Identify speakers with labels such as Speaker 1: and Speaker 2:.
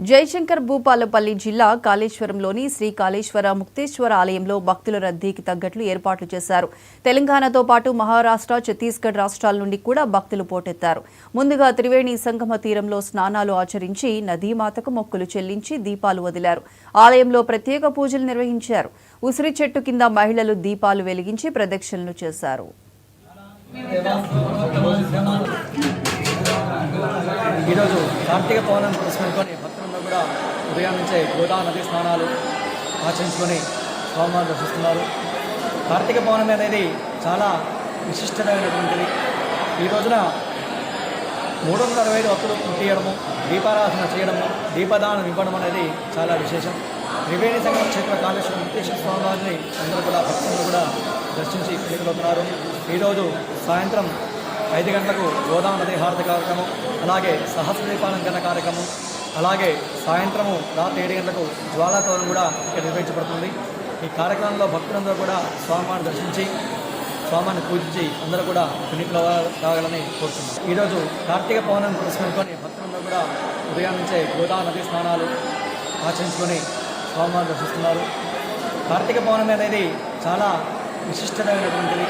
Speaker 1: జయశంకర్ భూపాలపల్లి జిల్లా కాళేశ్వరంలోని శ్రీ కాళేశ్వర ముక్తేశ్వర ఆలయంలో భక్తుల రద్దీకి తగ్గట్లు ఏర్పాట్లు చేశారు. తెలంగాణతో పాటు మహారాష్ట్ర, ఛత్తీస్గఢ్ రాష్ట్రాల నుండి కూడా భక్తులు పోటెత్తారు. ముందుగా త్రివేణి సంగమ తీరంలో స్నానాలు ఆచరించి నదీమాతకు మొక్కులు చెల్లించి దీపాలు వదిలారు. ఆలయంలో ప్రత్యేక పూజలు నిర్వహించారు. ఉసిరి చెట్టు కింద మహిళలు దీపాలు వెలిగించి ప్రదక్షిణలు చేశారు.
Speaker 2: ఈరోజు కార్తీక పౌర్ణమి పురస్కరించుకొని భక్తులందరూ కూడా ఉదయం నుంచే గోదావరి నదీ స్నానాలు ఆచరించుకొని స్వామివారిని దర్శిస్తున్నారు. కార్తీక పౌర్ణమి అనేది చాలా విశిష్టమైనటువంటిది. ఈ రోజున 365 భక్తులు తీయడము, దీపారాధన చేయడము, దీపదానం ఇవ్వడం అనేది చాలా విశేషం. త్రివేణి సంగమ క్షేత్ర కాళేశ్వర ముక్తేశ్వర స్వామివారిని అందరూ కూడా భక్తులు కూడా దర్శించి వెళ్ళిపోతున్నారు. ఈరోజు సాయంత్రం 5 గంటలకు గోదావరి నది హారతి కార్యక్రమం, అలాగే సహస్ర దీపాలంకరణ కార్యక్రమం, అలాగే సాయంత్రము రాత్రి 7 గంటలకు జ్వాలాతోరణం కూడా ఇక్కడ నిర్వహించబడుతుంది. ఈ కార్యక్రమంలో భక్తులందరూ కూడా స్వామివారిని దర్శించి స్వామిని పూజించి అందరూ కూడా పుణ్యకులు కావాలని కోరుతున్నారు. ఈరోజు కార్తీక పౌర్ణమి పురస్కరించుకొని భక్తులందరూ కూడా ఉదయం నుంచే గోదావరి నదీ స్నానాలు ఆచరించుకొని స్వామివారిని దర్శిస్తున్నారు. కార్తీక పౌర్ణమి అనేది చాలా విశిష్టమైనటువంటిది.